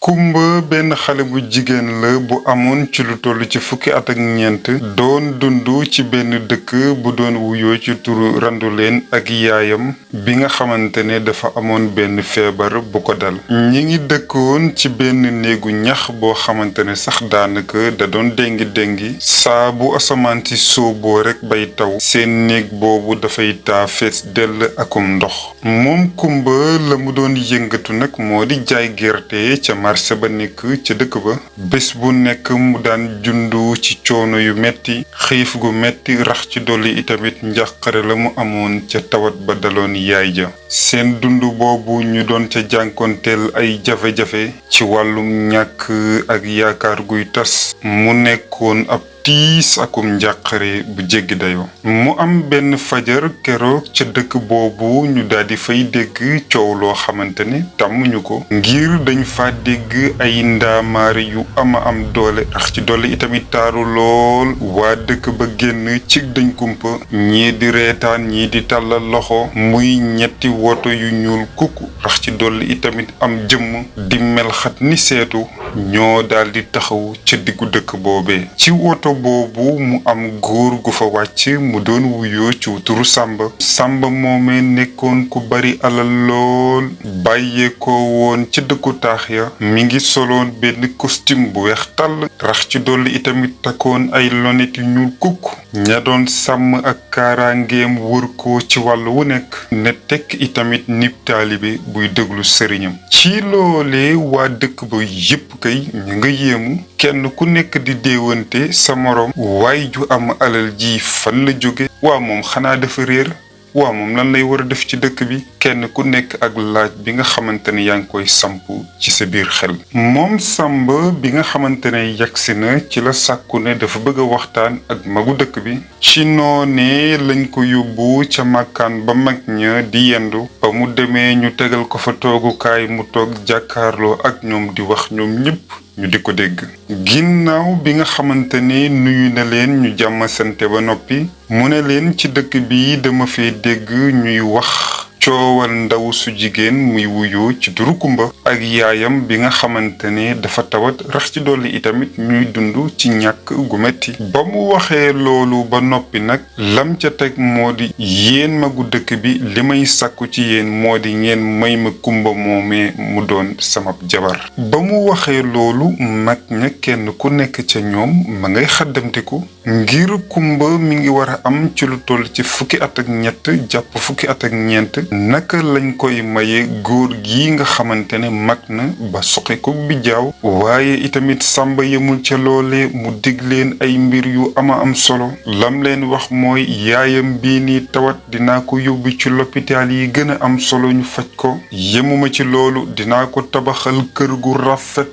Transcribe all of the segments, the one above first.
Kumba benn xale bu jigéen la bu amoon ci lu toll ci fukki at ak ñeent doon dund ci benn dëkk bu doon wuyoo ci turu Randuleen ak yaayam bi nga xamante ne dafa amoon benn feebar bu ko dal. ñi ngi dëkkoon ci benn néegu ñax boo xamante ne sax daanaka da doon déngi saa bu asamaan si sooboo rek bay taw seen néeg boobu dafay taa fees dell akum ndox. moom Kumba la mu doon yëngatu nag moo di jaay gerte ca marché ba nekk ca dëkk ba. bés bu nekk mu daan jundu ci coono yu metti xiif gu metti rax ci dolli itamit njàqare la mu amoon ca tawat ba daloon yaay ja. seen dund boobu ñu doon ca jànkonteel ay jafe-jafe ci wàllum ñàkk ak yaakaar guy tas mu nekkoon ab tiis akum njàqare bu jéggi dayoo. mu am benn fajar keroog ca dëkk boobu ñu daldi fay dégg coow loo xamante ne tàmmuñu ko ngir dañ fa dégg ay ndaamaar yu ama am doole rax ci dolli itamit taaru lool. waa dëkk ba génn ci dañ kumpa ñii di reetaan ñii di tàllal loxo muy ñetti woto yu ñuul kukku rax ci dolli itamit am jëmm di melxat ni seetu ñoo daldi taxaw ca diggu dëkk boobee. ci woto boobu mu am góor gu fa wàcc mu doon wuyoo ci turu Samba moomee nekkoon ku bari alal lool bàyyeekoo woon ci dëkku taax ya. mi ngi soloon benn costume bu weex tàll rax ci dolli itamit takkoon ay lonet yu ñuul kukk. ña doon sàmm ak kaaraangeem wër ko ci wàll wu nekk ne tekk itamit nib taalibe buy déglu sëriñam. ci loole waa dëkk ba yépp kay ñu nga yéemu kenn ku nekk di déewante sa moroom waay ju am alal ji fan la jóge waa moom xanaa dafa réer waa moom lan lay war a def ci dëkk bi kenn ku nekk ak laaj bi nga xamante ne yaa ngi koy samp ci sa biir xel. moom Samba bi nga xamante ne yagsi na ci la sàkku ne dafa bëgg a waxtaan ak magu dëkk bi. ci noonee lañ ko yóbbu ca màkkaan ba mag ña di yendu ba mu demee ñu tegal ko fa toogukaay mu toog jàkkaarloo ak ñoom di wax ñoom ñëpp ñu di ko dégg. ginnaaw bi nga xamante ne nuyu na leen ñu jàmm sante ba noppi mu ne leen ci dëkk bi dama fee dégg ñuy wax coowal ndaw su jigéen muy wuyu ci turu Kumba ak yaayam bi nga xamante ne dafa tawat rax ci dolli itamit ñuy dund ci ñàkk gu metti. ba mu waxee loolu ba noppi nag lam ca teg moo di yéen magu dëkk bi li may sàkku ci yéen moo di ngeen may ma Kumba moomee mu doon sama jabar. ba mu waxee loolu mag ña kenn ku nekk ca ñoom ma ngay xaddamtiku ngir Kumba mi ngi war a am ci lu toll ci fukki at ak ñett jàpp fukki at ak ñeent. naka lañ koy maye góor gi nga xamante ne mag na ba soqi ko bi jaaw. waaye itamit Samba yemul ca loole mu dig leen ay mbir yu ama am solo. lam leen wax mooy yaayam bii ni tawat dinaa ko yóbbu ci lopitaal yi gën a am solo ñu faj ko. yemuma ci loolu dinaa ko tabaxal kër gu rafet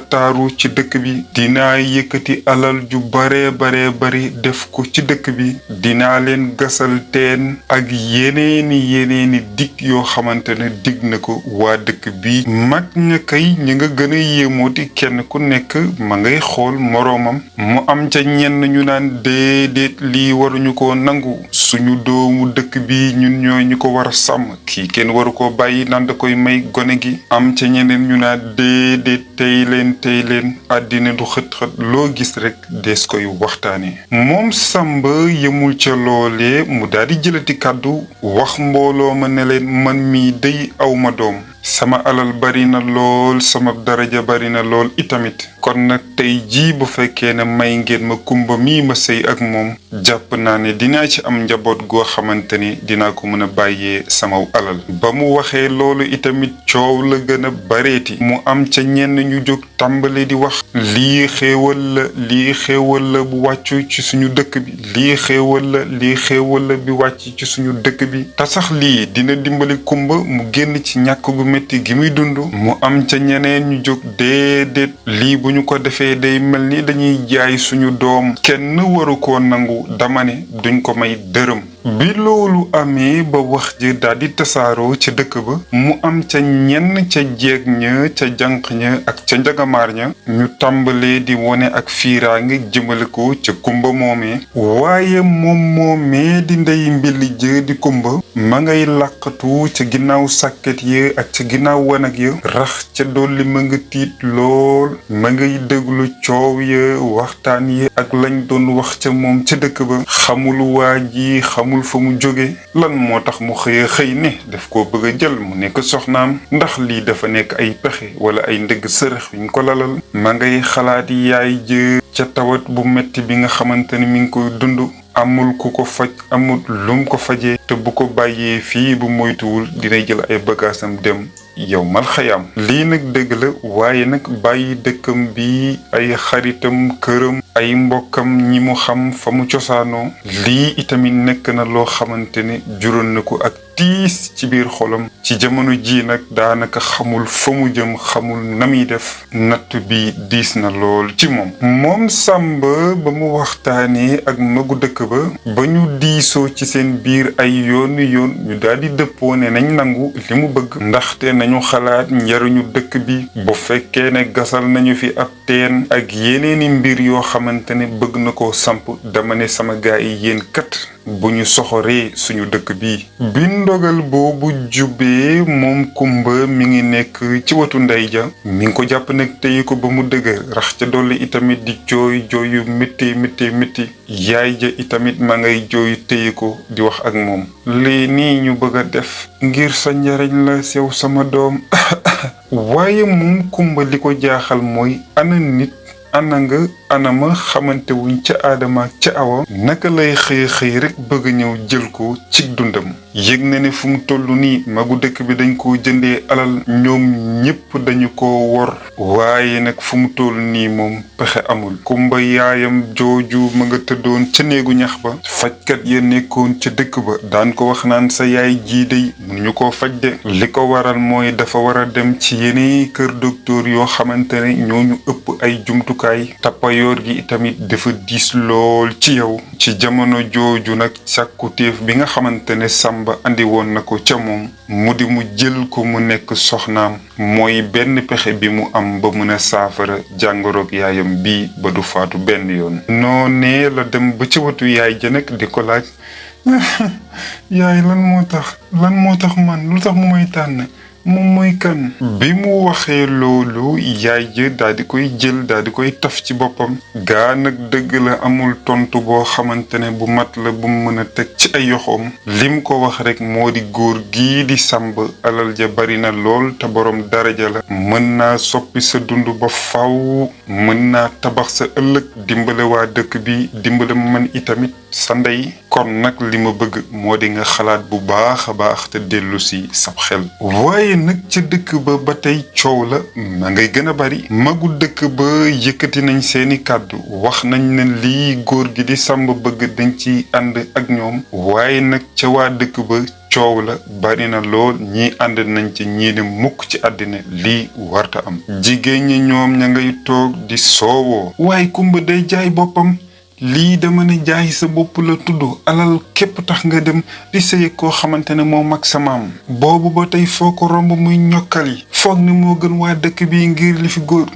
taaru ci dëkk bi. dinaa yëkkati alal ju bare bari def ko ci dëkk bi. dinaa leen gasal teen ak yeneeni dig yoo xamante ne dig na ko waa dëkk bi. mag ña kay ñi nga gën a yéemooti kenn ku nekk ma ngay xool moroomam. mu am ca ñenn ñu naan déedéet lii waruñu ko nangu suñu doomu dëkk bi ñun ñoo ñu ko war a sàmm kii kenn waru ko bàyyi naan da koy may gone gi. am ca ñeneen ñu naan déedéet tey leen àddina du xët-xët loo gis rek dees koy waxtaane. moom Samba yemul ca loole mu daal di jëlati kàddu wax mbooloo ma ne leen man mii day aw ma doom sama alal bari na lool sama daraja bari na lool itamit kon nag tey jii bu fekkee ne may ngeen ma Kumba mii ma sëy ak moom jàpp naa ne dinaa ci am njaboot goo xamante ni dinaa ko mën a bàyyee sama alal. ba mu waxee loolu itamit coow la gën a bareeti mu am ca ñenn ñu jóg tàmbali di wax lii xéewal la bu wàccu ci suñu dëkk bi lii xéewal la bi wàcc ci suñu dëkk bi te sax lii dina dimbali Kumba mu génn ci ñàkk gu metti gi muy dund. mu am ca ñeneen ñu jóg déedéet lii bu ñu ko defee day mel ni dañuy jaay suñu doom kenn waru ko nangu dama ne duñ ko may dërëm. bi loolu amee ba wax ji daldi tasaaroo ca dëkk ba mu am ca ñenn ca jeeg ña ca jànq ña ak ca njagamaar ña ñu tàmbalee di wone ak fiiraange jëmale ko ca kumba moomee waaye moomee di ndey mbili jë di kumba ma ngay làqatu ca ginnaaw sàkket ya ak ca ginnaaw wanag ya rax ca dolli ma nga tiit lool ma ngay déglu coow ya waxtaan yi ak lañ doon wax ca moom ca dëkk ba xamul waa ji xamul fa mu jóge lan moo tax mu xëy ne daf koo bëgg a jël mu nekk soxnaam ndax lii dafa nekk ay pexe wala ay ndëgg sërëx yuñ ko lalal ma ngay xalaat yaay jë ca tawat bu metti bi nga xamante ne mi ngi koy dund amul ku ko faj amul lum ko fajee te bu ko bàyyee fii bu moytuwul dina jël ay bagaasam dem yow mal xayaam lii nag dëgg la waaye nag bàyyi dëkkam bi ay xaritam këram ay mbokkam ñi mu xam fa mu cosaanoo lii itamit nekk na loo xamante ne juróon na ko ak tiis ci biir xolam ci jamono ji nag daanaka xamul fa mu jëm xamul na muy def natt bi diis na lool ci moom Samba ba mu waxtaanee ak magu dëkk ba ñu diisoo ci seen biir ay yoon ñu daldi dëppoo ne nañ nangu li mu bëgg ndaxte nañu xalaat njariñu dëkk bi bu fekkee ne gasal nañu fi ab teen ak yeneeni mbir yoo xamante ne bëgg na koo samp dama ne sama gaay yi yéen kat bu ñu soxoree suñu dëkk bi ndogal boobu jubee moom kumba mi ngi nekk ci watu ndey ja mi ngi ko jàpp nag téye ko ba mu dëgër rax ca dolli itamit di jooy yu métti yaay ja itamit ma ngay jooy téye ko di wax ak moom lii nii ñu bëgg a def ngir sa njariñ la sew sama doom waaye moom kumba li ko jaaxal mooy ana nit anama xamante wuñ ca aadama ca awa naka lay xëy rek bëgg ñëw jël ko ci dundam yëg na ne fu mu toll nii magu dëkk bi dañ koo jëndee alal ñoom ñépp dañu ko wor waaye nag fu mu toll nii moom pexe amul kumba yaayam jooju ma nga tëddoon ca néegu ñax ba fajkat ya nekkoon ca dëkk ba daan ko wax naan sa yaay jii day mënuñu koo faj de li ko waral mooy dafa war a dem ci yeneen kër docteur yoo xamante ne ñooñu ëpp ay jumtukaay tappayoor gi tamit dafa diis lool ci yow ci jamono jooju nag sàkkuteef bi nga xamante ne Samba andi woon na ko ca moom mu di mu jël ko mu nekk soxnaam mooy benn pexe bi mu am ba mën a saafara jàngoroog yaayam bi ba du faatu benn yoon noonee la dem ba ci watu yaay ja nag di ko laaj yaay lan moo tax man lu tax mu may tànn moom mooy kan bi mu waxee loolu yaay ja daal di koy jël daal di koy taf ci boppam gaa nag dëgg la amul tontu boo xamante ne bu mat la bu mu mën a teg ci ay yoxoom lim ko wax rek moo di góor gii di Samba alal ja bari na lool te borom daraja la mën naa soppi sa dund ba faw mën naa tabax sa ëllëg dimbale waa dëkk bi dimbale man itamit sa ndey kon nag li ma bëgg moo di nga xalaat bu baax a baax te dellu si sab xel waaye nag ca dëkk ba tey coow la ma ngay gën a bari magu dëkk ba yëkkati nañ seeni kàddu wax nañ ne lii góor gi di Samba bëgg dañ ci ànd ak ñoom waaye nag ca waa dëkk ba coow la bari na lool ñii ànd nañ ci ñii ne mukk ci àddina lii warta am jigéen ñi ñoom ña ngay toog di soowoo waaye kumba day jaay boppam lii dama ne jaay sa bopp la tudd alal képp tax nga dem di sëy koo xamante ne moo mag sa maam boobu ba tey foo ko romb muy ñokkali foog ni moo gën waa dëkk bi ngir li fi góor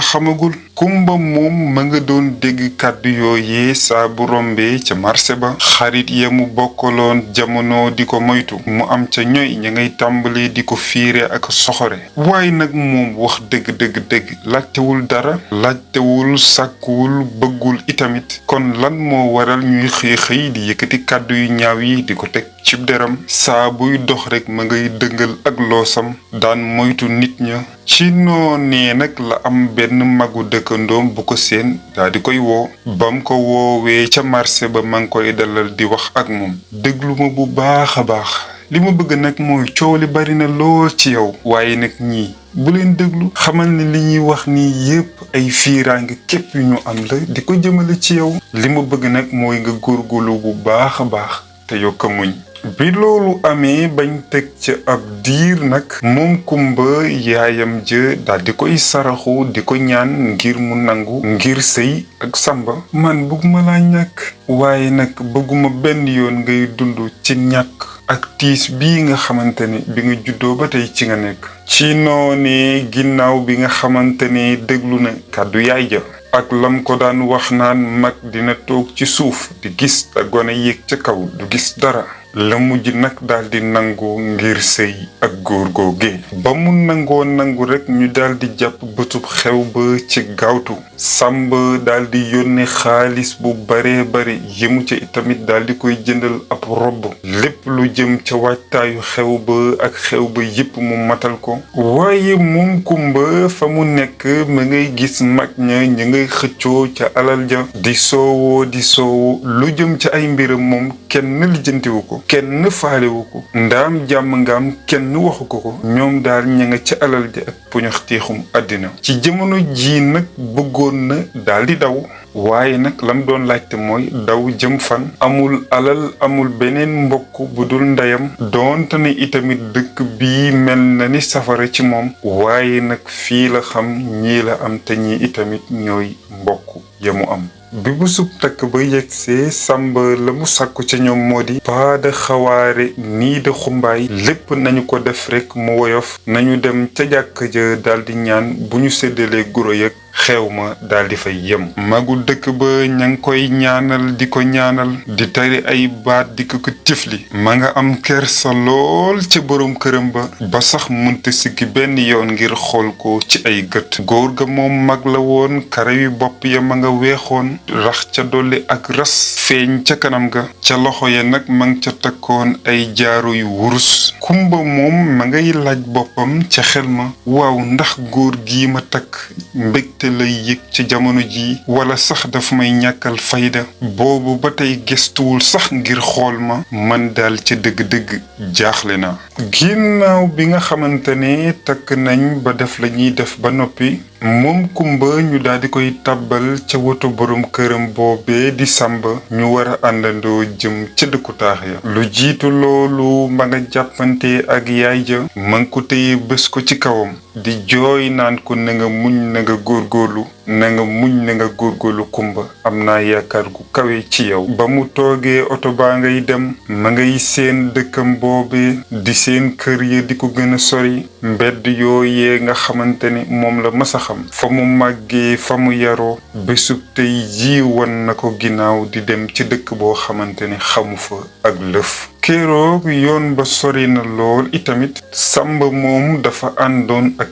xamagul kumba moom ma nga doon dégg kàddu yooyee saa bu rombee ca marché ba xarit ya mu bokkaloon jamono di ko moytu mu am ca ñoy ña ngay tàmbalee di ko fiire ak soxore waaye nag moom wax dëgg laajtewul dara laajtewul sàkkuwul bëggul itamit kon lan moo waral ñuy xëy di yëkkati kàddu yu ñaaw yi di ko teg cib deram saa buy dox rek ma ngay dëngal ak loosam daan moytu nit ña ci noonee nag la am benn magu dëkkandoom bu ko seen daa di koy woo bam ko woowee ca marché ba ma ngi koy dalal di wax ak moom déglu ma bu baax a baax li ma bëgg nag mooy coow li bari na lool ci yow waaye nag ñii bu leen déglu xamal ne li ñuy wax nii yépp ay fiiraange képp yu ñu am la di ko jëmale ci yow li ma bëgg nag mooy nga góorgóorlu bu baax a baax te yokk muñ bi loolu amee bañ teg ca ab diir nag moom Kumba yaayam ja daal di koy saraxu di ko ñaan ngir mu nangu ngir sëy ak Samba. man bëgguma laa ñàkk waaye nag bëgguma benn yoon ngay dund ci ñàkk ak tiis bii nga xamante ne bi nga juddoo ba tey ci nga nekk. ci noonee ginnaaw bi nga xamante ne déglu na kàddu yaay ja ak lam ko daan wax naan mag dina toog ci suuf di gis te gone yéeg ca kaw du gis dara la mujj nag daal di nangu ngir sëy ak góor googe ba mu nangu rek ñu daal di jàpp bëtub xew ba ci gaawtu. Samba daal di yónnee xaalis bu baree bari yemu ca itamit daal di koy jëndal ab robb lépp lu jëm ca waajtaayu xew ba ak xew ba yépp mu matal ko. waaye moom Kumba fa mu nekk ma ngay gis mag ña ñu ngay xëccoo ca alal ja di soowoo lu jëm ca ay mbiram moom kenn lijjantiwu ko kenn faalewu ko ndaam jàmm ngaam kenn waxu ko ñoom daal ña nga ca alal ja ak puñax tiixum àddina. ci jamono ji nag bëggoon na daal di daw waaye nag lam doon laajte mooy daw jëm fan. amul alal amul beneen mbokk bu dul ndeyam doonte ne itamit dëkk bii mel na ni safara ci moom waaye nag fii la xam ñii la am te ñii itamit ñooy mbokk ya mu am. bi bu sub takk ba yegsee Samba la mu sàkku ca ñoom moo di pas de xawaare nii de xumbaay lépp nañu ko def rek mu woyof nañu dem ca jàkk ja daldi ñaan bu ñu séddalee guro yëg xew ma daal di fay yem. magul dëkk ba ña ngi koy ñaanal di ko ñaanal di tari ay baat di ko tifli ma nga am kersa lool ca boroom këram ba sax munte siggi benn yoon ngir xool ko ci ay gët. góor ga moom mag la woon karawi bopp ya ma nga weexoon rax ca dolli ak ras feeñ ca kanam ga ca loxo ya nag ma nga ca takkoon ay jaaru yu wurus. Kumba moom ma ngay laaj boppam ca xel ma waaw ndax góor gii ma takk mbégte lay yëg ci jamono ji wala sax daf may ñàkkal fayda. boobu ba tey gestuwul sax ngir xool ma man daal ca dëgg-dëgg jaaxle na. ginnaaw bi nga xamante ne takk nañ ba def la ñuy def ba noppi moom Kumba ñu daal di koy tàbbal ca woto borom këram boobee di Samba ñu war a àndandoo jëm ca dëkku taax ya. lu jiitu loolu ma nga jàppante ak yaay ja ma nga ko téye bés ko ci kawam di jooy naan ko na nga muñ na nga góorgóorlu na nga muñ na nga góorgóorlu Kumba am naa yaakaar gu kawe ci yow. ba mu toogee oto baa ngay dem ma ngay seen dëkkam boobee di seen kër ya di ko gën a sori mbedd yooyee nga xamante ne moom la masa xam fa mu màggee fa mu yaroo bésub tey ji wan na ko ginnaaw di dem ci dëkk boo xamante ne xamu fa ak lëf. keroog yoon ba sori na lool itamit Samba moom dafa àndoon ak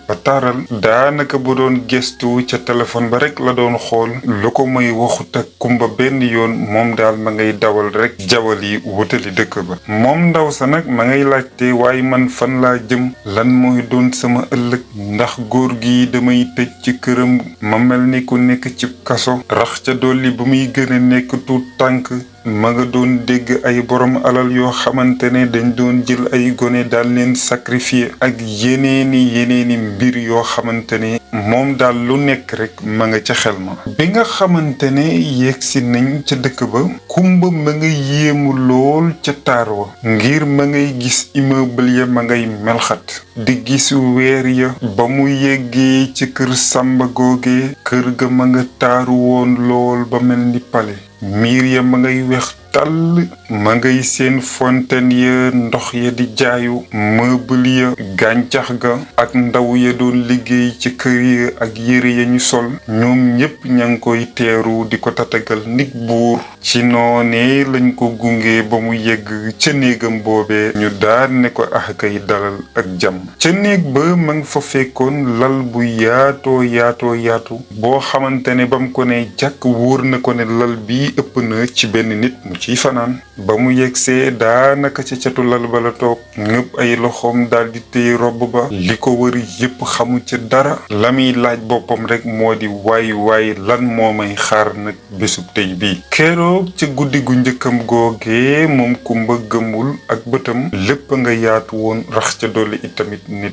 pataaral daanaka bu doon gestu ca téléphone ba rek la doon xool lu ko may waxut ak Kumba benn yoon moom daal ma ngay dawal rek jawal yi wutali dëkk ba. moom ndaw sa nag ma ngay laajte waaye man fan laa jëm lan mooy doon sama ëllëg ndax góor gi damay tëj ci këram ma mel ni ku nekk ci kaso rax ca dolli bu muy gën a nekk tuut tànk ma nga doon dégg ay borom alal yoo xamante ne dañ doon jël ay gone daal leen sacrifier ak yeneeni mbir yoo xamante ne moom daal lu nekk rek ma nga ca xel ma. bi nga xamante ne yegsi nañ ca dëkk ba Kumba ma nga yéemu lool ca taar wa ngir ma ngay gis immeuble ya ma ngay melxat di gis weer ya. ba mu yeggee ci kër Samba googe kër ga ma nga taaru woon lool ba mel ni pale miir ya ma ngay weex tàll ma ngay seen fontaine ya ndox ya di jaayu meuble ya gàncax ga ak ndaw ya doon liggéey ci kër ya ak yére ya ñu sol ñoom ñépp ña ngi koy teeru di ko tatagal nit buur. ci noonee lañ ko gunge ba mu yegg ca néegam boobee ñu daan ne ko kay dalal ak jàmm. ca néeg ba ma ngi fa fekkoon lal bu yaatu boo xamante ne ba mu ko ne jàkk wóor na ko ne lal bi ëpp na ci benn nit mu ciy fanaan. ba mu yegsee daanaka ca catu lal ba la toog ngëpp ay loxoom daal di téye robb ba li ko wër yépp xamu ca dara la muy laaj boppam rek moo di waay lan moo may xaar nag bésub tey bii. keroog ca guddi gu njëkkam googee moom Kumba gëmul ak bëtam lépp nga yaatu woon rax ca dolli itamit ni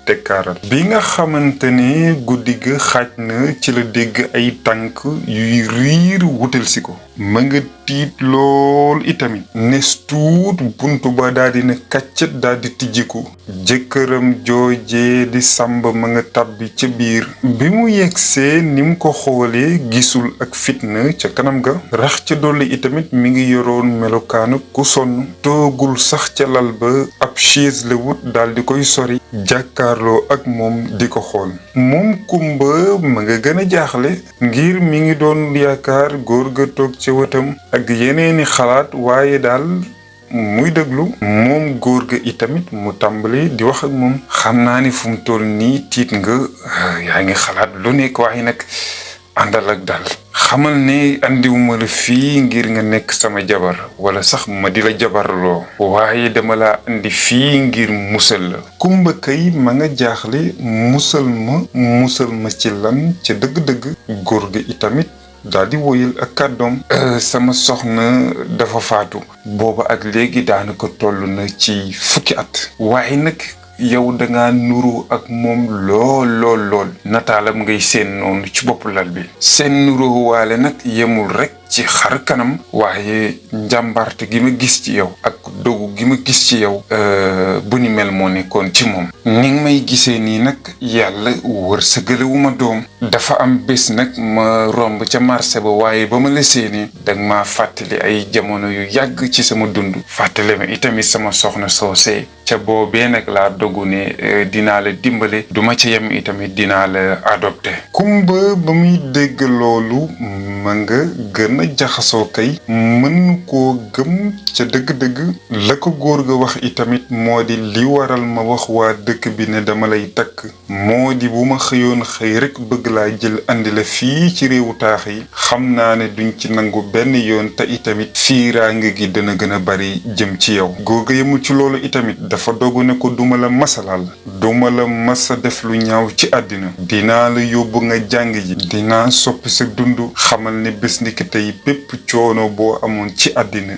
tekkaaral. bi nga xamante ne guddi ga xaaj na ci la dégg ay tànk yuy riir wutal si ko ma nga tiit lool itamit nes tuut buntu ba daal di ne kàccet daal di tijjiku jëkkëram joojee di Samba ma nga tàbbi ca biir bi mu yegsee ni mu ko xoolee gisul ak fitna ca kanam ga rax ca dolli itamit mi ngi yoroon melokaanu ku sonn toogul sax ca lal ba ab chaise la wut daal di koy sori jàkkaarloo ak moom di ko xool moom Kumba ma nga gën a jaaxle ngir mi ngi doon yaakaar góor ga toog ca wetam ak yeneeni xalaat waaye daal muy déglu moom góor ga itamit mu tàmbali di wax ak moom xam naa ni fu mu toll nii tiit nga yaa ngi xalaat lu nekk waaye nag àndal ak dal xamal ne andiwuma la fii ngir nga nekk sama jabar wala sax ma di la jabarloo waaye dama la andi fii ngir musal la Kumba kay ma nga jaaxle musal ma ci lan ca dëgg-dëgg góor ga itamit daal di woyal ak kàddoom sama soxna dafa faatu booba ak léegi daanaka toll na ci fukki at waaye nag yow dangaa nuru ak moom lool nataalam ngay seen noonu ci bopp lal bi seen nuru waale nag yemul rek ci xar kanam waaye njàmbarte gi ma gis ci yow ak dogu gi ma gis ci yow bu ni mel moo nekkoon ci moom ni nga may gisee nii nag yàlla wërsëgalewu ma doom dafa am bés nag ma romb ca marché ba waaye ba ma la séenee danga ma fàttali ay jamono yu yàgg ci sama dund fàttali ma itamit sama soxna soosee ca boobee nag laa dogu ne dinaa la dimbale duma ca yem itamit dinaa la adopté Kumba ba muy dégg loolu ma nga gën a jaxasoo kay mën koo gëm ca dëgg-dëgg la ko góor ga wax itamit moo di li waral ma wax waa dëkk bi ne dama lay takk moo di bu ma xëyoon xëy rek bëgg laa jël andi la fii ci réewu taax yi xam naa ne duñ ci nangu benn yoon te itamit fiiraange gi dana gën a bari jëm ci yow góor ga yemul ci loolu itamit dafa dogu ne ko duma la masalal duma la masa def lu ñaaw ci àddina dinaa la yóbbu nga jàng ji dinaa soppi sa dund xamal ne bés ni ki tey bépp coono boo amoon ci àddina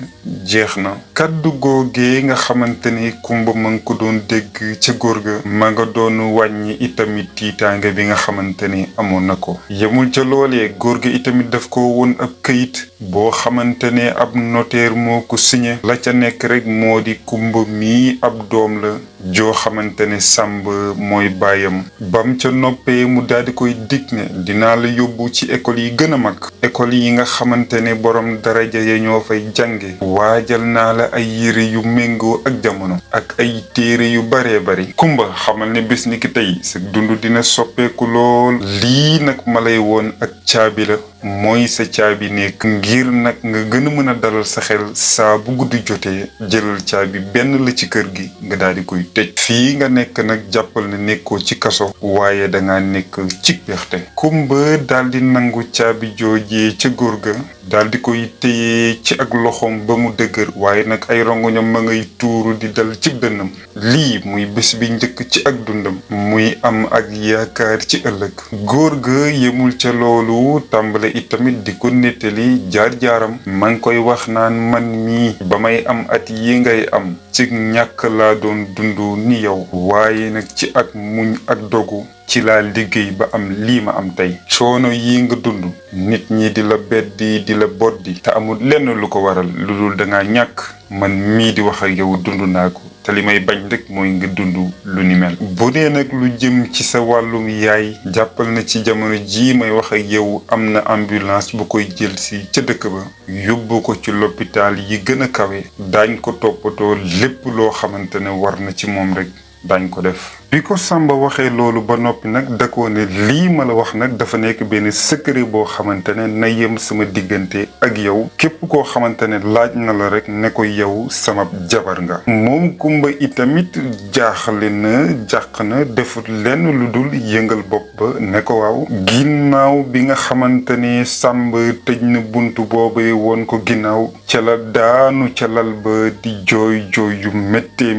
jeex na kaddu googee nga xamante ne Kumba ma nga ko doon dégg ca góor ga ma nga doon wàññi itamit tiitaange bi nga xamante ne amoon na ko yemul ca loolee góor ga itamit daf ko woon ab këyit boo xamante ne ab notaire moo ko signé la ca nekk rek moo di Kumba mii ab doom la joo xamante ne Samba mooy baayam bam ca noppee mu daal di koy dig ne dinaa la yóbbu ci école yi gën a mag école yi nga xamante ne borom daraja ya ñoo fay jànge waajal naa la ay yére yu méngoo ak jamono ak ay téere yu baree bari Kumba xamal ne bés ni ki tey sa dund dina soppeeku lool lii nag ma lay woon ak caabi la mooy sa caabi nekk ngir nag nga gën a mën a dalal sa xel saa bu guddi jotee jëlal caabi benn la ci kër gi nga daal di koy tëj fii nga nekk nag jàppal ne nekkoo ci kaso waaye danga nekk ci pexte Kumba daal di nangu caabi joojee ca góor ga daal di koy téye ci ak loxoom ba mu dëgër waaye nag ay rongoñam ma ngay tuuru di dal ci dënnam lii muy bés bi njëkk ci ak dundam muy am ak yaakaar ci ëllëg góor ga yemul ca loolu tàmbale itamit di ko nettali jaar-jaaram ma ngi koy wax naan man mii ba may am at yi ngay am ci ñàkk laa doon dund ni yow waaye nag ci ak muñ ak dogu ci laa liggéey ba am lii ma am tey coono yi nga dund nit ñi di la beddi di la boddi te amul lenn lu ko waral lu dul danga ñàkk man mii di wax ak yow dund naa ko te li may bañ rek mooy nga dund lu ni mel bu dee nag lu jëm ci sa wàllum yaay jàppal na ci jamono jii may wax ak yow am na ambulance bu koy jël si ca dëkk ba yóbbu ko ci l'hôpital yi gën a kawe daañ ko toppatoo lépp loo xamante ne war na ci moom rek dañ ko def bi ko Samba waxee loolu ba noppi nag da koo ne lii ma la wax nag dafa nekk benn secret boo xamante ne na yem sama diggante ak yow képp koo xamante ne laaj na la rek ne ko yow sama jabar nga moom Kumba itamit jaaxle na jàq na defut lenn lu dul yëngal bopp ba ne ko waaw ginnaaw bi nga xamante ne Samba tëj na buntu boobee woon ko ginnaaw ca la daanu ca lal ba di jooy jooy yu métti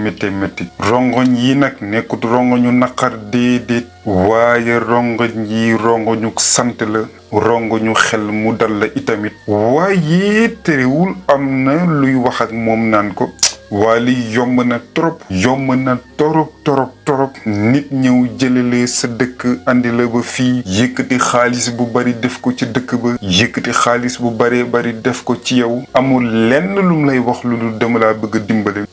rongoñ yi nag nekkut rongoñu naqar déedéet waaye rongoñ yi rongoñu sant la rongoñu xel mu dal la itamit waaye terewul am na luy wax ak moom naan ko waa lii yomb na trop torop nit ñëw jëlale sa dëkk andi la ba fii yëkkati xaalis bu bari def ko ci dëkk ba yëkkati xaalis bu bari def ko ci yow amul lenn lum lay wax lu dul dama laa bëgg a dimbale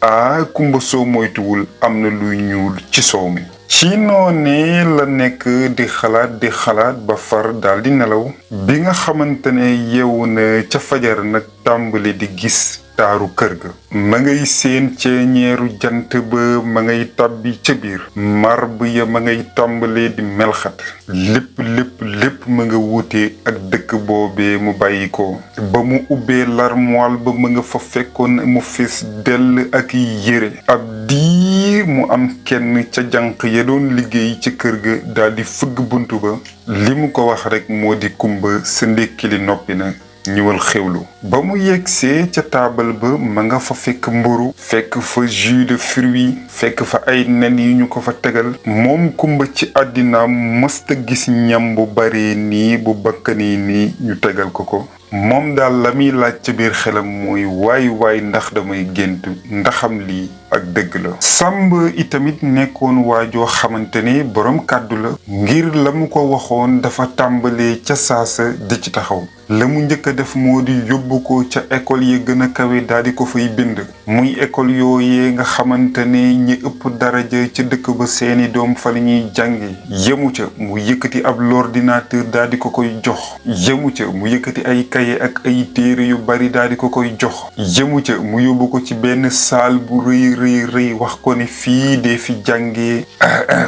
Kumba soo moytuwul am na luy ñuul ci soow mi ci noonee la nekk di xalaat ba far daal di nelaw bi nga xamante ne yeewu na ca fajar nag tàmbali di gis taaru kër ga ma ngay seen ceeñeeru jant ba ma ngay tàbbi ca biir marbre ya ma ngay tàmbalee di melxat lépp ma nga wuute ak dëkk boobee mu bàyyi ko ba mu ubbee l'armoire ba ma nga fa fekkoon mu fees dell ak yére ab diir mu am kenn ca jànq ya doon liggéey ca kër ga daal di fëgg buntu ba li mu ko wax rek moo di Kumba sa ndékki li noppi na ñëwal xewlu ba mu yegsee ca taabal ba ma nga fa fekk mburu fekk fa jus de fruits fekk fa ay nen yu ñu ko fa tegal moom Kumba ci àddina mësta gis ñam bu bare nii bu bakkani nii ñu tegal ko moom daal la muy laaj ca biir xelam mooy waay ndax damay gént ndaxam lii ak dëgg la Samb itamit nekkoon waajoo xamante ne boroom kàddu la ngir la mu ko waxoon dafa tàmbalee ca saasa di ci taxaw la mu njëkk a def moo di yóbbu ko ca école yi gën a kawe daal di ko fay bind muy école yooyee nga xamante ne ñi ëpp daraja ca dëkk ba seeni doom fa la ñuy jànge yemu ca mu yëkkati ab l'ordinateur daal di ko koy jox yemu ca mu yëkkati ay kaye ak ay téere yu bari daal di ko koy jox yemu ca mu yóbbu ko ci benn saal bu rëy wax ko ne fii dee fi jàngee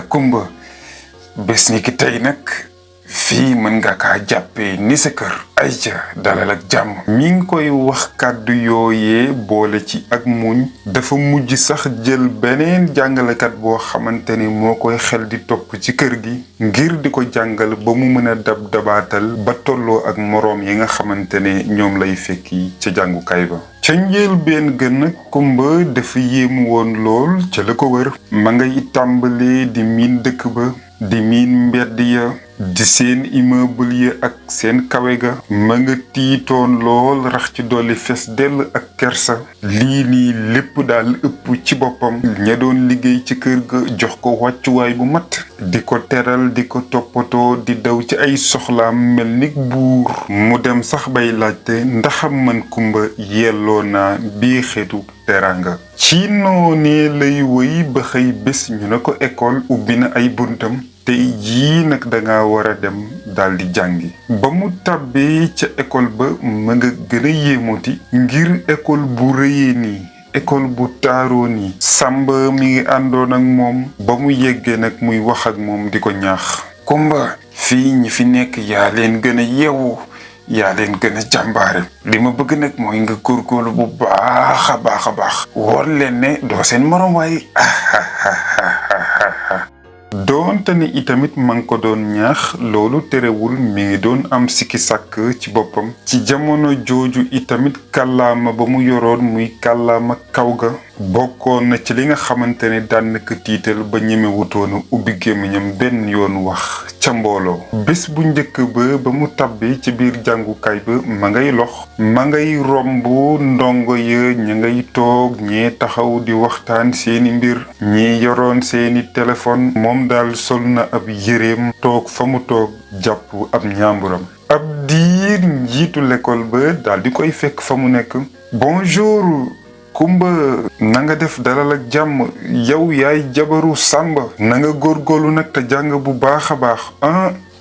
Kumba bés ni ki tey nag fii mën nga kaa jàppee ni sa kër ay ca dalal ak jàmm mi ngi koy wax kàddu yooyee boole ci ak muñ dafa mujj sax jël beneen jàngalekat boo xamante ni moo koy xel di topp ci kër gi ngir di ko jàngal ba mu mën a dabaatal ba tolloo ak moroom yi nga xamante ne ñoom lay fekki ca jàngukaay ba ca njëlbéen gën nag Kumba dafa yéemu woon lool ca la ko wër ma ngay tàmbalee di miin dëkk ba di miin mbedd ya di seen immeuble ya ak seen kawe ga ma nga tiitoon lool rax ci dolli fes dell ak kersa lii nii lépp daal ëpp ci boppam ña doon liggéey ci kër ga jox ko wàccuwaay bu mat di ko teral di ko toppatoo di daw ci ay soxlaam mel ni buur mu dem sax bay laajte ndaxam man Kumba yelloo naa bii xeetu teranga ci noonee lay wëy ba xëy bés ñu ne ko école ubbi na ay buntam tey jii nag danga war a dem daldi jàngi ba mu tàbbee ca école ba ma nga gën a yéemooti ngir école bu rëyee nii école bu taaroo nii Samba mi ngi àndoon ak moom ba mu yeggee nag muy wax ak moom di ko ñaax Kumba fii ñi fi nekk yaa leen gën a yeewu yaa leen gën a jàmbaare li ma bëgg nag mooy nga góorgóorlu bu baax a baax woor leen ne doo seen morom waaye doonte ni itamit ma ngi ko doon ñaax loolu terewul mi ngi doon am sikki sàkk ci boppam ci jamono jooju itamit kàllaama ba mu yoroon muy kàllaama kaw ga bokkoon na ci li nga xamante ne daan na ko tiital ba ñeme wutoona ubbi gémmiñam benn yoon wax ca mbooloo bés bu njëkk ba mu tabbi ci biir jàngukaay ba ma ngay lox ma ngay romb ndongo ya ña ngay toog ñee taxaw di waxtaan seeni mbir ñi yoroon seeni téléphone moom daal sol na ab yéreem toog fa mu toog jàpp ab ñaamburam ab diir njiitu l'école ba daal di koy fekk fa mu nekk bonjour Kumba na nga def dalal ak jàmm yow yaay jabaru Samba na nga góorgóorlu nag te jàng bu baax a baax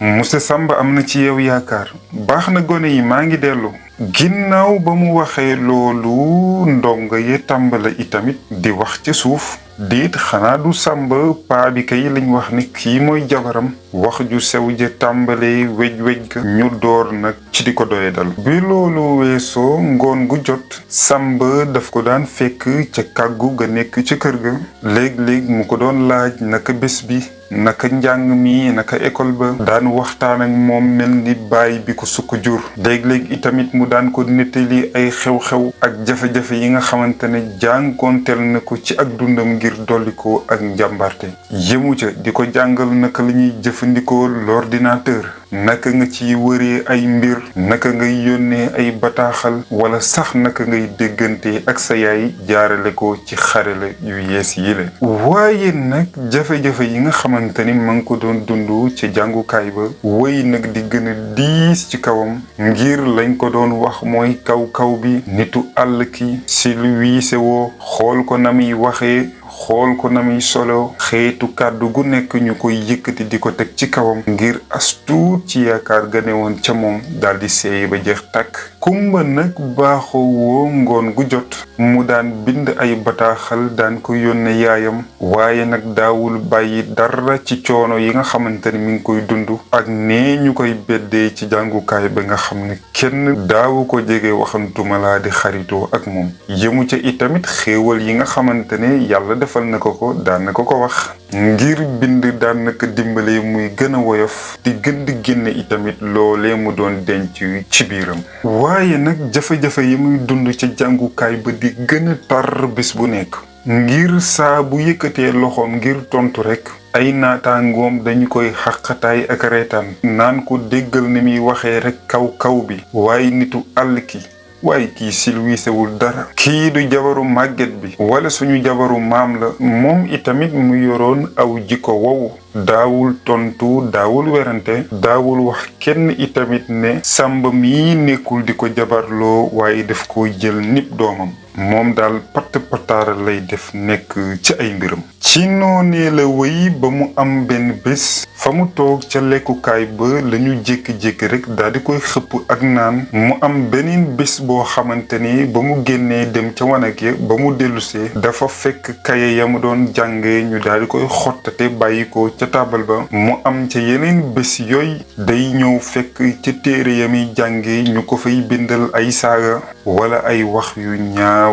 monsieur Samba am na ci yow yaakaar baax na gone yi maa ngi dellu ginnaaw ba mu waxee loolu ndongo ye tàmbala itamit di wax ci suuf déet xanaa du Samba paa bi kay lañ wax ni kii mooy jabaram wax ju sew ja tàmbalee wej ga ñu door nag ci di ko doye dal bi loolu weesoo ngoon gu jot Samba daf ko daan fekk ca kàggu ga nekk ca kër ga léeg-léeg mu ko doon laaj naka bés bi naka njàng mi naka école ba daan waxtaan ak moom mel ni baay bi ko sukk jur léeg-léeg itamit mu daan ko nettali ay xew-xew ak jafe-jafe yi nga xamante ne jànkoonteel na ko ci ak dundam ngir dolli ko ak njàmbarte yemu ca di ko jàngal naka la ñuy jëfandikoo l'ordinateur, naka nga ci wëree ay mbir, naka ngay yónnee ay bataaxal wala sax naka ngay déggante ak sa yaay jaarale ko ci xarala yu yees yi la. waaye nag jafe-jafe yi nga xamante ni ma ngi ko doon dund ci jàngukaay ba wéy nag di gën a diis ci kawam ngir lañ ko doon wax mooy kaw bi nitu àll ki si lu wiise woo xool ko na muy waxee, xool ko na muy solo, xeetu kàddu gu nekk ñu koy yëkkati di ko teg ci kawam ngir astuut ci yaakaar gane woon ca moom daal di seey ba jeex tàkk. kumba nag baaxoo woo ngoon gu jot mu daan bind ay bataaxal daan ko yónne yaayam, waaye nag daawul bàyyi dara ci coono yi nga xamante ni mi ngi koy dund ak nee ñu koy beddee ci jàngukaay ba nga xam ne kenn daawu ko jege waxantuma laa di xaritoo ak moom. yemu ca itamit xéewal yi nga xamante ne yàlla defal na ko daan na ko wax ngir bind daan na ko dimbale muy gën a woyof di gën di génne itamit loolee mu doon denc ci biiram. waaye nag jafe-jafe yi muy dund ci jàngukaay ba di gën a tar bés bu nekk ngir saa bu yëkkatee loxoom ngir tontu rek ay naataangoom dañu koy xaqataay ak reetaan naan ko déggal ni muy waxee rek kaw bi, waaye nitu àll ki waaye kii silwiisewul dara, kii du jabaru màgget bi wala suñu jabaru maam la. moom itamit mu yoroon aw jikko wow, daawul tontu, daawul werante, daawul wax kenn itamit ne sàmba mii nekkul di ko jabarloo waaye daf ko jël nib doomam. moom daal patt pataara lay def nekk ci ay mbiram. ci noonee la wéy ba mu am benn bés fa mu toog ca lekkukaay ba lañu jékki-jékki rek daal di koy xëpp ak naan. mu am beneen bés boo xamante ni ba mu génnee dem ca wanag ya ba mu dellusee dafa fekk kaye ya mu doon jànge ñu daal di koy xottate bàyyi ko ca taabal ba. mu am ca yeneen bés yooyu day ñëw fekk ca téere ya muy jànge ñu ko fay bindal ay saaga wala ay wax yu ñaaw.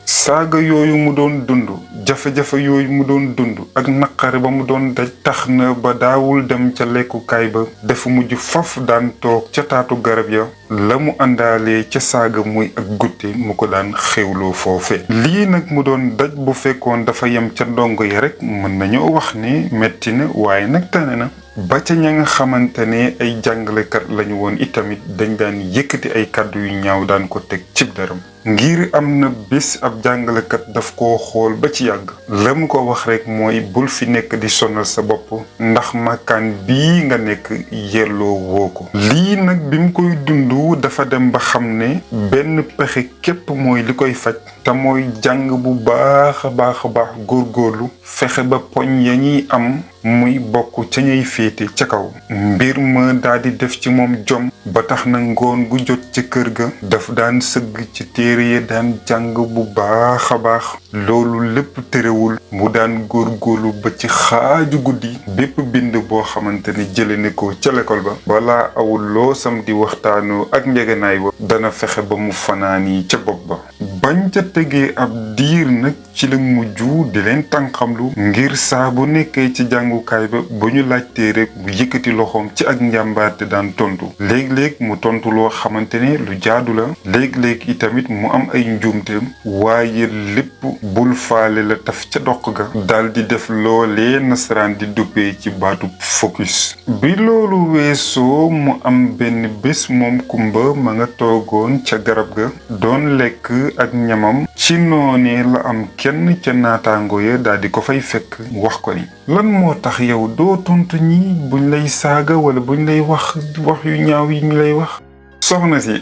saaga yooyu mu doon dund, jafe-jafe yooyu mu doon dund ak naqare ba mu doon daj tax na ba daawul dem ca lekkukaay ba, dafa mujj faf daan toog ca taatu garab ya. la mu àndaalee ca saaga muy ak gutte mu ko daan xewloo foofe. lii nag mu doon daj bu fekkoon dafa yem ca ndongo yi rek mën nañoo wax ni metti na, waaye nag tane na. ba ca ña nga xamante ne ay jàngalekat lañu woon itamit dañ daan yëkkati ay kàddu yu ñaaw daan ko teg cib daram. ngir am na bés ab jàngalekat daf koo xool ba ci yàgg la mu ko wax rek mooy bul fi nekk di sonal sa bopp ndax makkaan bii nga nekk yelloo woo ko. lii nag bi mu koy dund dafa dem ba xam ne benn pexe képp mooy li koy faj te mooy jàng bu baax a baax góorgóorlu fexe ba poñ ya ñuy am muy bokk ca ñuy féete ca kaw. mbir ma daal di def ci moom jom ba tax na ngoon gu jot ca kër ga daf daan sëgg ci téere ya daan jàng bu baax a baax. loolu lépp terewul mu daan góorgóorlu ba ci xaaju guddi bépp bind boo xamante ne jële ne ko ca l'école ba balaa awul loo sam di waxtaanoo ak njegenaay ba dana fexe ba mu fanaani ca bopp ba. bañ ca tegee ab diir nag ci la mujj di leen tànqamlu ngir saa bu nekkee ci jàngukaay ba bu ñu laajtee rek mu yëkkati loxoom ci ak njàmbaarte daan tontu. léeg-léeg mu tontu loo xamante ne lu jaadu la, léeg-léeg itamit mu am ay njuumteem, waaye lépp bul faale la taf ca doq ga dal di def loolee nasaraan di duppee ci baatu focus. bi loolu weesoo mu am benn bés moom kumba ma nga toogoon ca garab ga doon lekk ak ñamam. ci noonee la am kenn ca naataango ya daal di ko fay fekk wax ko ni lan moo tax yow doo tontu ñi buñ lay saaga wala buñ lay wax yu ñaaw yi ñu lay wax. soxna si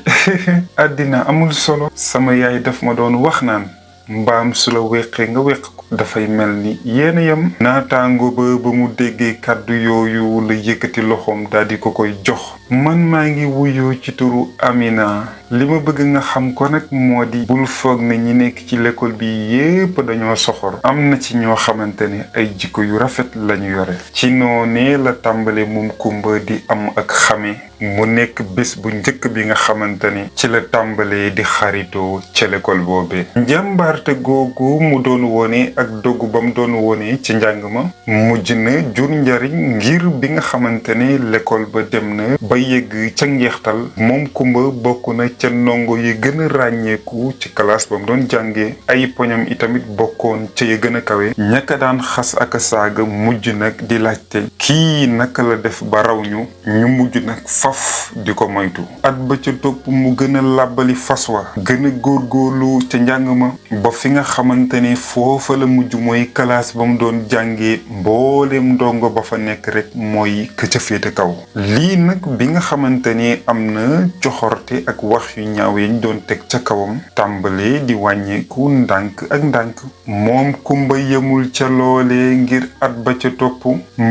àddina amul solo. sama yaay daf ma doon wax naan mbaam su la weqee nga weq ko dafay mel ni yéen yam. naataango ba mu déggee kàddu yooyu la yëkkati loxoom daal di ko koy jox. man maa ngi wuyoo ci turu Amina. li ma bëgg nga xam ko nag moo di bul foog ne ñi nekk ci l'école bi yépp dañoo soxor. am na ci ñoo xamante ne ay jikko yu rafet lañu yore. ci noonee la tàmbale moom kumba di am ak xame. mu nekk bés bu njëkk bi nga xamante ne ci la tàmbalee di xaritoo ca l'école boobee. njàmbaarte googu mu doon wone ak dogu ba mu doon wone ci njàng ma mujj na jur njariñ ngir bi nga xamante ne l'école ba dem na ba yegg ca njeextal moom Kumba bokk na ca ndongo yi gën a ràññeeku ci classe ba mu doon jàngee ay poñam itamit bokkoon ca ya gën a kawe ñaka daan xas ak saaga mujj nag di laajte kii naka la def ba raw ñu mujj nag faf di ko moytu at ba ca topp mu gën a làbbali fas wa gën a góorgóorlu ca njàng ma ba fi nga xamante ne foofa la mujj mooy classe ba mu doon jàngee mbooleem ndongo ba fa nekk rek mooy ka ca féete kaw lii nag bi nga xamante ni am na coxorte ak wax yu ñaaw yañ doon teg ca kawam tàmbalee di wàññeeku ndànk ak ndànk moom Kumba yemul ca loolee ngir at ba ca topp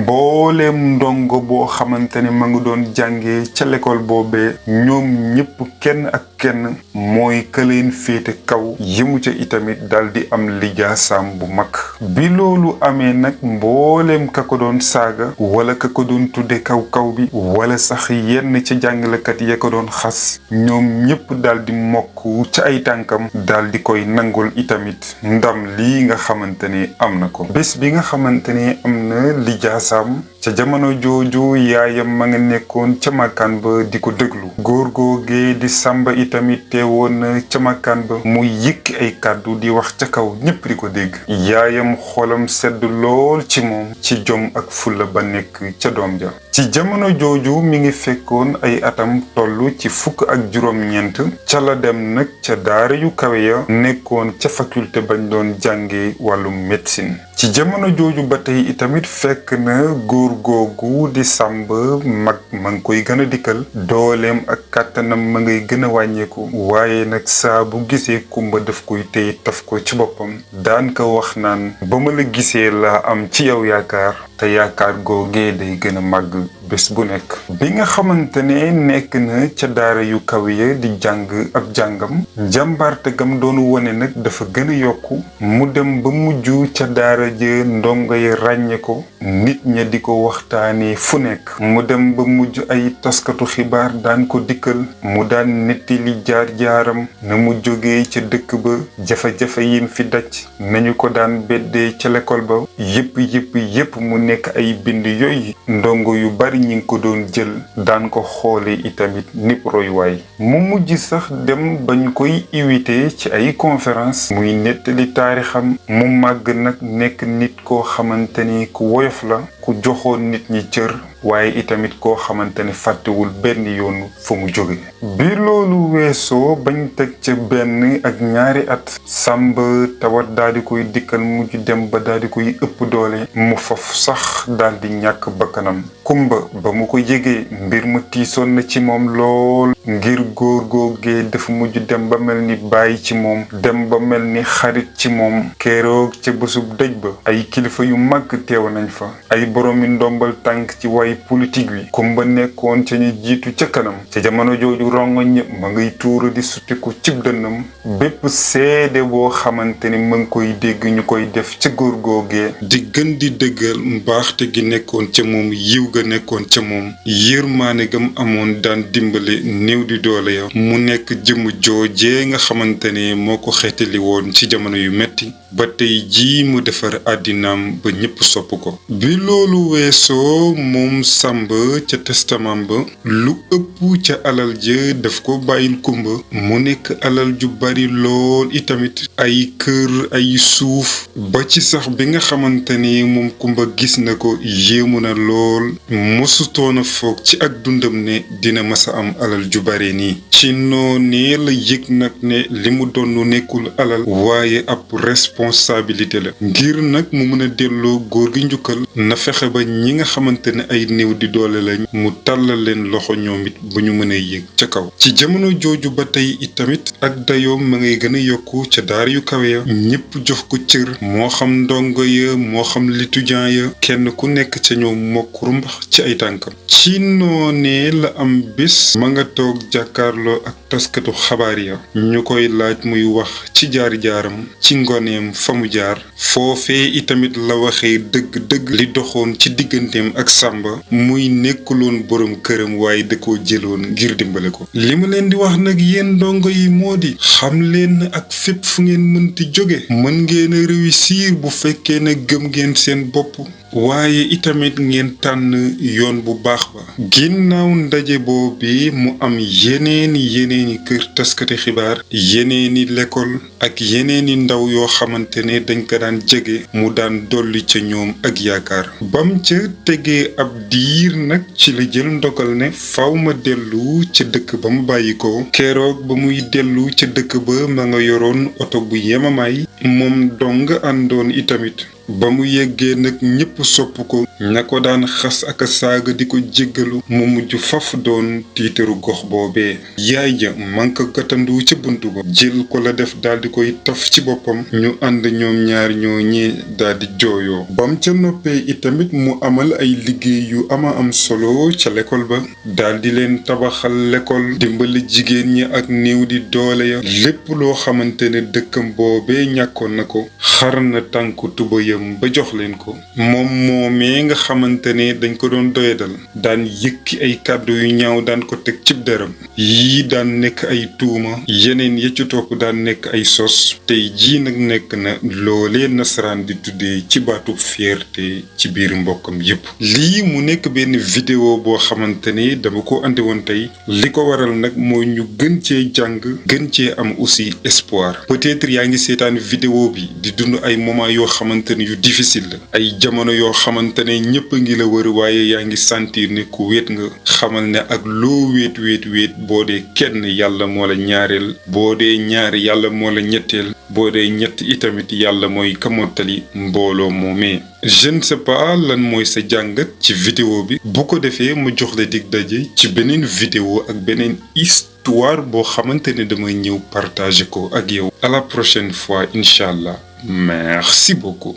mbooleem ndongo boo xamante ne ma ngi doon jàngee ca l'école boobee ñoom ñépp kenn ak kenn mooy ka leen féete kaw yemu ca itamit daldi am lijaasaam bu mag bi loolu amee nag mbooleem ka ko doon saaga wala ka ko doon tudde kaw bi wala sax yenn ca jàngalekat ya ko doon xas ñoom ñépp daldi mokk ca ay tànkam daldi koy nangul itamit ndam lii nga xamante ne am na ko bés bi nga xamante ne am na lijaasaam ca jamono jooju yaayam ma nga nekkoon ca makkaan ba di ko déglu góor googee di Samba itamit teewoon na ca makkaan ba mu yëkki ay kàddu di wax ca kaw ñépp di ko dégg yaayam xolam sedd lool ci moom ci jom ak fulla ba nekk ca doom ja ci jamono jooju mi ngi fekkoon ay atam tollu ci 19 ca la dem nag ca daara yu kawe ya nekkoon ca faculté bañ doon jànge wàllum médecine ci jamono jooju ba tey itamit fekk na góor googu di Samba mag ma ngi koy gën a dikkal dooleem ak kàttanam ma ngay gën a wàññeeku waaye nag saa bu gisee Kumba daf koy téye taf ko ci boppam daan ko wax naan ba ma la gisee laa am ci yow yaakaar te yaakaar googee day gën a màgg bés bu nekk bi nga xamante ne nekk na ca daara yu kaw ya di jàng ab jàngam njàmbarte gam doon wone nag dafa gën a yokku mu dem ba mujj ca daara ja ndongo yi ràññe ko nit ña di ko waxtaanee fu nekk mu dem ba mujj ay taskatu xibaar daan ko dikkal mu daan nettali jaar-jaaram na mu jógee ca dëkk ba jafe-jafe yim fi daj nañu ko daan beddee ca l'école ba yépp mu nekk ay bind yooyu ndongo yu bari ñi ngi ko doon jël daan ko xoole itamit nip royuwaay mu mujj sax dem bañ koy invité ci ay conférence muy nettali taarixam mu màgg nag nekk nit koo xamante ni ku woyof la ku joxoon nit ñi cër waaye itamit koo xamante ne fàttewul benn yoon fa mu jóge bi loolu weesoo bañ teg ca 1 ak 2 at Samba tawat daal di koy dikkal mujj dem ba daal di koy ëpp doole mu faf sax daal di ñàkk bakkanam Kumba ba mu ko yégee mbir mu tiisoon na ci moom lool ngir góor googee dafa mujj dem ba mel ni bàyyi ci moom dem ba mel ni xarit ci moom keroog ca bésub dëj ba ay kilifa yu mag teew nañ fa ay boroomi ndombal tànk ci way politique wi Kumba nekkoon ca ñu jiitu ca kanam ca jamono jooju rongoñ ñëpp ma ngay tuuru di suttiku cib dënnam bépp seede boo xamante ni ma ngi koy dégg ñu koy def ca góor googee di gën di dëggal mbaaxte gi nekkoon ca moom yiw ga nekkoon ca moom yërmaane gam amoon daan dimbale néew di doole ya mu nekk jëmm joojee nga xamante ne moo ko xeetali woon ci jamono yu metti ba tey jii mu defar àddinaam ba ñépp sopp ko bi loolu weesoo moom Samba ca testament ba lu ëpp ca alal ja daf ko bàyyil Kumba mu nekk alal ju bari lool itamit ay kër ay suuf ba ci sax bi nga xamante ni moom Kumba gis na ko yéemu na lool mosutoon a foog ci ak dundam ne dina masa am alal ju bare nii ci noonee la yëg nag ne li mu doon nekkul alal waaye ab responsabilité la ngir nag mu mën a delloo góor gi njukkal na fexe ba ñi nga xamante ne ay néew di doole lañ mu tàllal leen loxo ñoom it bu ñu mënee yëg ca kaw ci jamono jooju ba tey itamit ak dayoom ma ngay gën a yokku ca daara yu kawe ya ñépp jox ko cër moo xam ndongo ya moo xam l'étudiant ya kenn ku nekk ca ñoom mokk rumbax ci ay tànkam ci noonee la am bés ma nga toog jàkkaarloo ak taskatu xabaar ya ñu koy laaj muy wax ci jaar-jaaram ci ngoneem fa mu jaar foofee itamit la waxee dëgg-dëgg li doxoon ci digganteem ak Samba muy nekkuloon borom këram waaye da koo jëloon ngir dimbale ko li ma leen di wax nag yéen ndongo yi moo di xam leen ak fépp fu ngeen mënti jóge mën ngeen a réussir bu fekkee ne gëm ngeen seen bopp waaye itamit ngeen tànn yoon bu baax ba. ginnaaw ndaje boobi mu am yeneeni kër taskati xibaar yeneeni l'école ak yeneeni ndaw yoo xamante ne dañ ko daan jege mu daan dolli ca ñoom ak yaakaar. bam ca tegee ab diir nag ci la jël ndogal ne faw ma dellu ca dëkk ba mu bàyyi ko. keroog ba muy dellu ca dëkk ba ma nga yoroon oto bu yemamaay moom dong àndoon itamit. ba mu yeggee nag ñépp sopp ko ña ko daan xas ak saaga di ko jéggalu mu mujj faf doon tiitaru gox boobee. yaay ja man ko gàttandu ca buntu ba jël ko la def daldi koy taf ci boppam ñu ànd ñoom ñaar ñoo ñee daldi jooyoo. bam ca noppee itamit mu amal ay liggéey yu am solo ca l'école ba daldi leen tabaxal l'école dimbali jigéen ñi ak néew di doole ya lépp loo xamante ne dëkkam boobee ñàkkoon na ko xar na tànku tubayam ba jox leen ko. moom moomee nga xamante ne dañ ko doon doyadal daan yëkki ay kàddu yu ñaaw daan ko teg cib deram yii daan nekk ay tuuma yeneen ya ci topp daan nekk ay sos tey jii nag nekk na loolee nasaraan di tuddee ci baatu fierté ci biir mbokkam yépp. lii mu nekk benn vidéo boo xamante ne dama ko andi woon tey li ko waral nag mooy ñu gën cee jàng gën cee am aussi espoir. peut-être yaa ngi seetaan vidéo bi di dund ay moment yoo xamante ne yu difficile la ay jamono yoo xamante ne ñëpp a ngi la wër waaye yaa ngi sentir ne ku wéet nga. xamal ne ak loo wéet boo dee kenn yàlla moo la ñaareel boo dee ñaari yàlla moo la ñetteel boo dee ñett itamit yàlla mooy kamottali mbooloo moomee. je ne sais pas lan mooy sa jàngat ci vidéo bi bu ko defee mu jox la dig daje ci beneen vidéo ak beneen histoire boo xamante ne damay ñëw partager ko ak yow. à la prochaine fois incha allah. merci beaucoup.